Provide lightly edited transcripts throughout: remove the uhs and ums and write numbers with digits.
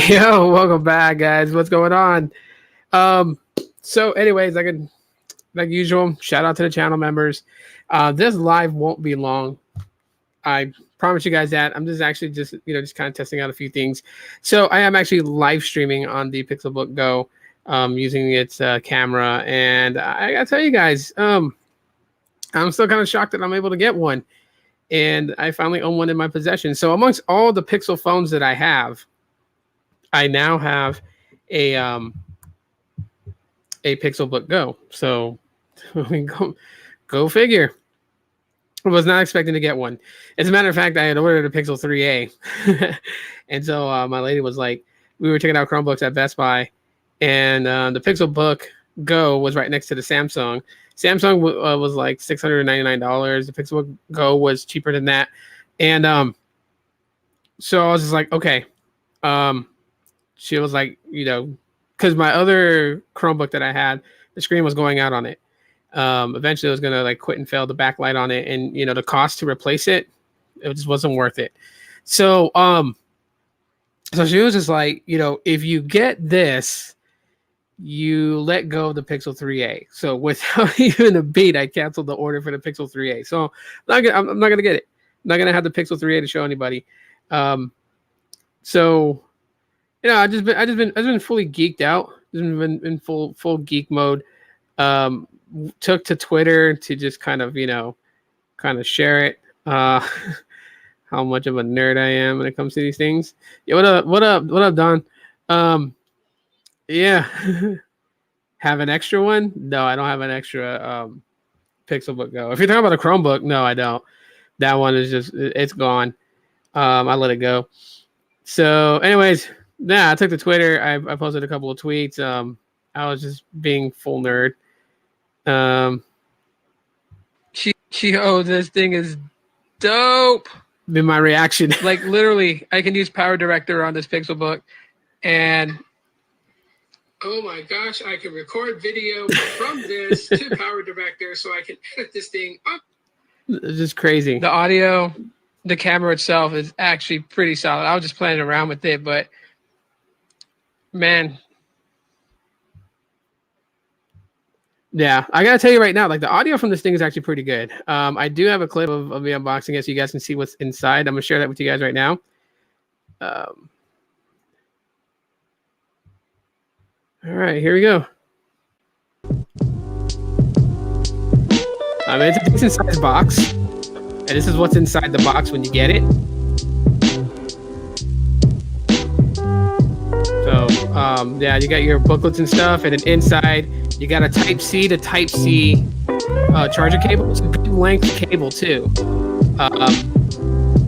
Yo, welcome back, guys. What's going on? Um, so, anyways, like usual, shout out to the channel members. This live won't be long. I promise you guys that. I'm just actually just kind of testing out a few things. So, I am actually live streaming on the Pixelbook Go, using its camera, and I gotta tell you guys, I'm still kind of shocked that I'm able to get one, and I finally own one in my possession. So, amongst all the Pixel phones that I have, I now have a a Pixelbook Go. So I mean, go figure. I was not expecting to get one. As a matter of fact, I had ordered a Pixel 3A, and so my lady was like, we were checking out Chromebooks at Best Buy, and the Pixelbook Go was right next to the Samsung. Samsung was like $699. The Pixelbook Go was cheaper than that, and so I was just like, okay. She was like, because my other Chromebook that I had, the screen was going out on it. Eventually, I was gonna like quit and fail the backlight on it, and the cost to replace it, it just wasn't worth it. So, so she was just like, if you get this, you let go of the Pixel 3A. So without even a beat, I canceled the order for the Pixel 3A. So I'm not gonna get it. I'm not gonna have the Pixel 3A to show anybody. So I've just been fully geeked out. Just been in full geek mode. Took to Twitter to just kind of share it. How much of a nerd I am when it comes to these things. Yeah, what up, Don? Yeah. Have an extra one? No, I don't have an extra Pixelbook Go. If you're talking about a Chromebook, no, I don't. That one is it's gone. I let it go. So, anyways. Yeah, I took to Twitter. I posted a couple of tweets. I was just being full nerd. This thing is dope. Been my reaction. Like literally, I can use Power Director on this Pixelbook, and oh my gosh, I can record video from this to Power Director, so I can edit this thing up. It's just crazy. The audio, the camera itself is actually pretty solid. I was just playing around with it, but man, yeah, I gotta tell you right now, like the audio from this thing is actually pretty good. I do have a clip of me unboxing it so you guys can see what's inside. I'm gonna share that with you guys right now. All right, here we go. It's a decent sized box, and this is what's inside the box when you get it. So, yeah, you got your booklets and stuff, and then inside you got a Type-C to Type-C charger cable. It's a good length cable too.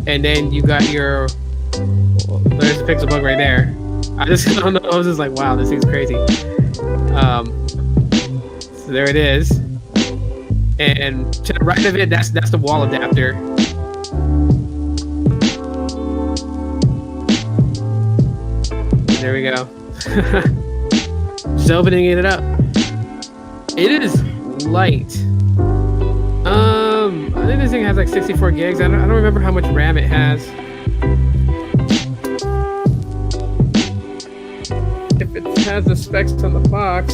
And then you got your, there's the Pixelbook right there. I don't know. I was just like, wow, this thing's crazy. So there it is. And to the right of it, that's the wall adapter. There we go. Just opening it up. It is light. I think this thing has like 64 gigs. I don't remember how much RAM it has. If it has the specs on the box.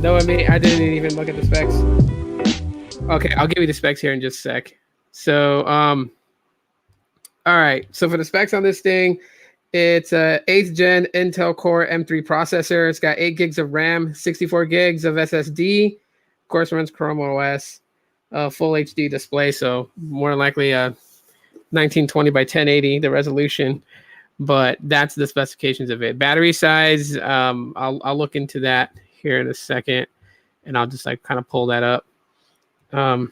No, I didn't even look at the specs. Okay, I'll give you the specs here in just a sec. So, all right. So for the specs on this thing, it's a 8th gen Intel Core M3 processor. It's got 8 gigs of RAM, 64 gigs of SSD. Of course, runs Chrome OS, full HD display. So more than likely 1920 by 1080, the resolution. But that's the specifications of it. Battery size, I'll look into that here in a second, and I'll just like kind of pull that up. Or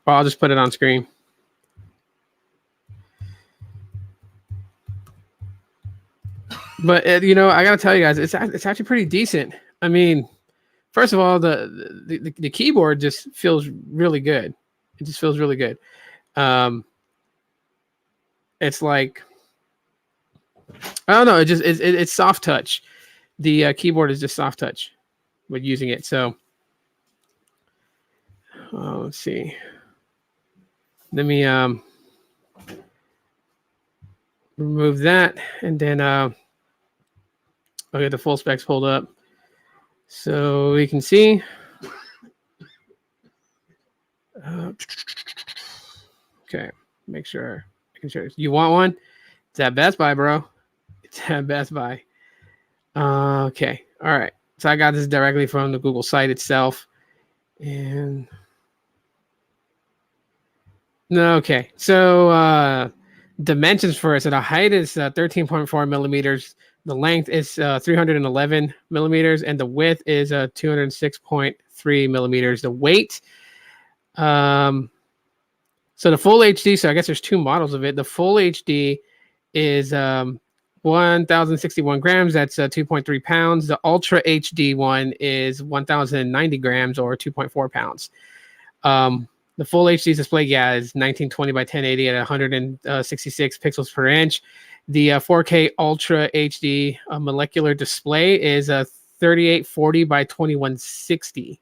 I'll just put it on screen. But I gotta tell you guys, it's actually pretty decent. I mean, first of all, the keyboard just feels really good. It just feels really good. It's like, I don't know. It's soft touch. The keyboard is just soft touch with using it. So let's see. Let me remove that, and then I'll get the full specs pulled up so we can see. Okay, make sure. You want one? It's at Best Buy, bro. It's at Best Buy. Okay, all right. So I got this directly from the Google site itself, and okay. So dimensions for it. So the height is 13.4 millimeters. The length is 311 millimeters, and the width is 206.3 millimeters. The weight. So the full HD. So I guess there's two models of it. The full HD is 1,061 grams. That's 2.3 pounds. The Ultra HD one is 1,090 grams or 2.4 pounds. The full HD display, is 1920 by 1080 at 166 pixels per inch. The 4K Ultra HD molecular display is 3840 by 2160.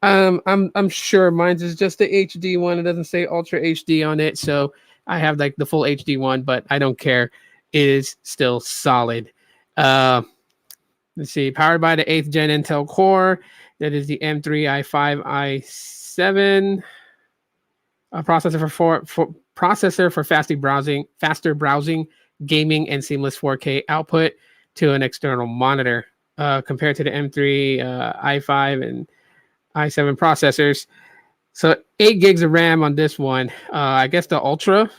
I'm sure mine's is just the HD one. It doesn't say Ultra HD on it, so I have like the full HD one, but I don't care. It is still solid. Let's see, powered by the 8th gen Intel Core. That is the M3 i5 i7 processor for faster browsing, gaming, and seamless 4K output to an external monitor. Compared to the M3 i5 and i7 processors. So 8 gigs of RAM on this one. I guess the Ultra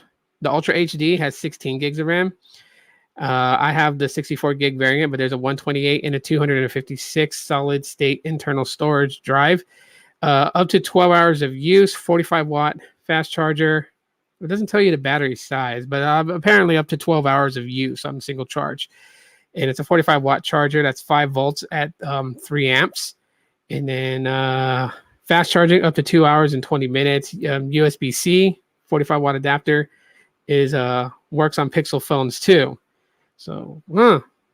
HD has 16 gigs of RAM. I have the 64 gig variant, but there's a 128 and a 256 solid state internal storage drive. Up to 12 hours of use, 45 watt fast charger. It doesn't tell you the battery size, but apparently up to 12 hours of use on a single charge. And it's a 45 watt charger. That's 5 volts at 3 amps. And then fast charging up to 2 hours and 20 minutes. USB-C 45 watt adapter is works on Pixel phones too. So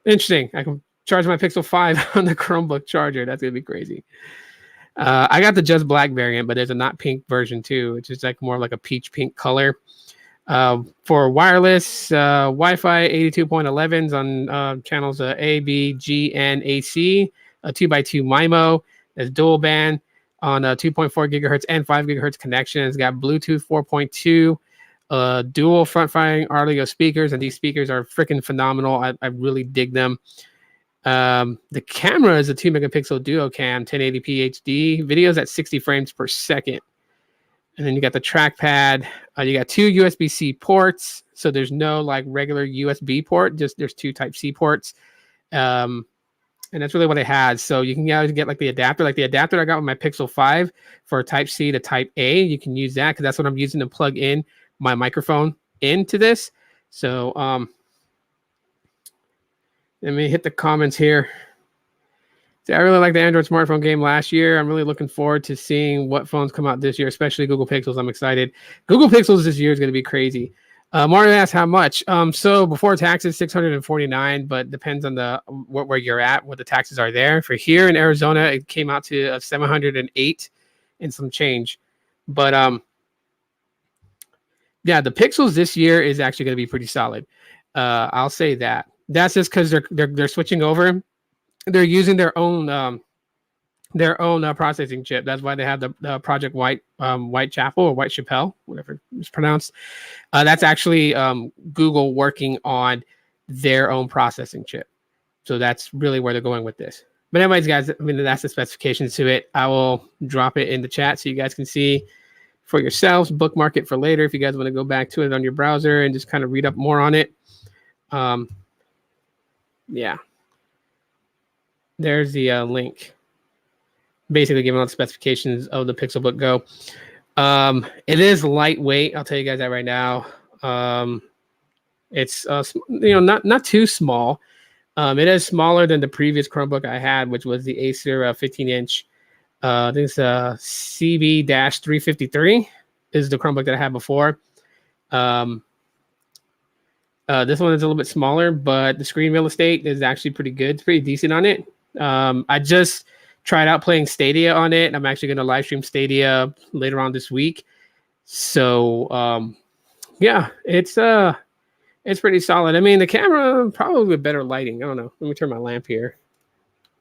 interesting. I can charge my Pixel 5 on the Chromebook charger. That's gonna be crazy. I got the just black variant, but there's a not pink version too, which is like more like a peach pink color. For wireless, Wi-Fi 82.11s on channels A, B, G, and AC. A 2x2 MIMO. There's dual band on a 2.4 gigahertz and 5 gigahertz connection. It's got Bluetooth 4.2, dual front-firing audio speakers, and these speakers are freaking phenomenal. I really dig them. The camera is a 2 megapixel duo cam, 1080p HD. Videos at 60 frames per second. And then you got the trackpad. You got 2 USB-C ports. So there's no like regular USB port. Just there's 2 Type-C ports. And that's really what it has. So you can get like the adapter that I got with my Pixel 5 for Type-C to Type-A. You can use that because that's what I'm using to plug in my microphone into this. So let me hit the comments here. See, I really like the Android smartphone game last year. I'm really looking forward to seeing what phones come out this year, especially Google Pixels. I'm excited. Google Pixels this year is going to be crazy. Mario asked how much. So before taxes, $649, but depends on where you're at, what the taxes are there. For here in Arizona, it came out to 708 and some change. But yeah, the Pixels this year is actually going to be pretty solid. I'll say that. That's just because they're switching over. They're using their own processing chip. That's why they have the Project Whitechapel or Whitechapel, whatever it's pronounced. That's actually Google working on their own processing chip. So that's really where they're going with this. But anyways, guys, I mean, that's the specifications to it. I will drop it in the chat so you guys can see for yourselves, bookmark it for later if you guys want to go back to it on your browser and just kind of read up more on it. Yeah. There's the link. Basically giving out the specifications of the Pixelbook Go. It is lightweight. I'll tell you guys that right now. It's not too small. It is smaller than the previous Chromebook I had, which was the Acer 15-inch. I think it's a CB-353 is the Chromebook that I had before. This one is a little bit smaller, but the screen real estate is actually pretty good. It's pretty decent on it. I just tried out playing Stadia on it. I'm actually going to live stream Stadia later on this week. So, yeah, it's It's pretty solid. I mean, the camera probably with better lighting. I don't know. Let me turn my lamp here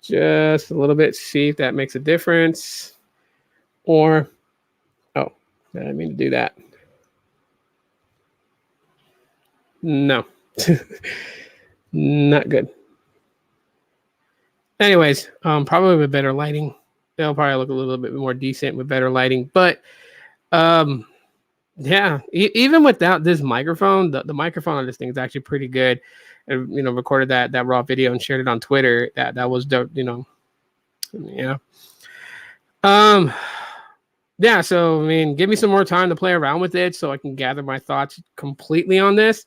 just a little bit, see if that makes a difference. Or, oh, I didn't mean to do that. No, not good. Anyways, probably with better lighting, it'll probably look a little bit more decent with better lighting. But yeah, even without this microphone, the microphone on this thing is actually pretty good. I, recorded that raw video and shared it on Twitter. That was dope. Yeah. Yeah. So I mean, give me some more time to play around with it so I can gather my thoughts completely on this,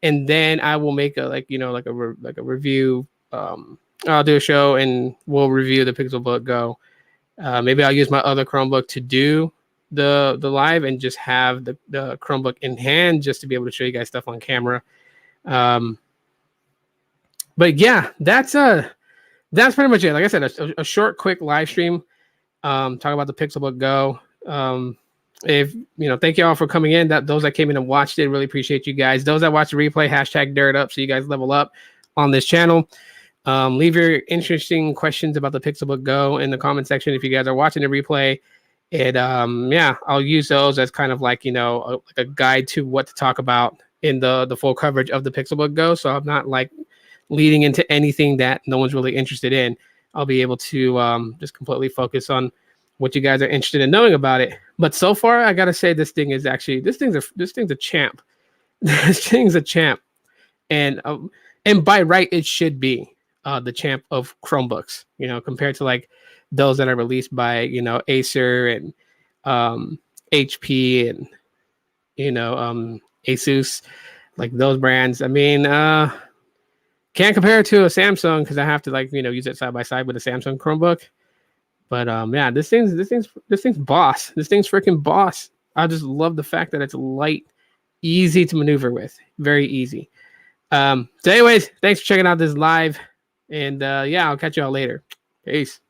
and then I will make a like a review. I'll do a show and we'll review the Pixelbook Go. Maybe I'll use my other Chromebook to do the live and just have the Chromebook in hand just to be able to show you guys stuff on camera. But yeah, that's pretty much it. Like I said, a short, quick live stream. Talk about the Pixelbook Go. If thank you all for coming in. Those that came in and watched it, really appreciate you guys. Those that watch the replay, #DirdUp, so you guys level up on this channel. Leave your interesting questions about the Pixelbook Go in the comment section if you guys are watching the replay. And yeah, I'll use those as kind of like a guide to what to talk about in the full coverage of the Pixelbook Go. So I'm not like leading into anything that no one's really interested in. I'll be able to just completely focus on what you guys are interested in knowing about it. But so far, I gotta say this thing's a champ. This thing's a champ, and by right it should be the champ of Chromebooks. Compared to like those that are released by Acer and HP and Asus, like those brands. I mean, can't compare it to a Samsung because I have to use it side by side with a Samsung Chromebook. But yeah, this thing's boss. This thing's freaking boss. I just love the fact that it's light, easy to maneuver with, very easy. So anyways, thanks for checking out this live, and yeah, I'll catch y'all later. Peace.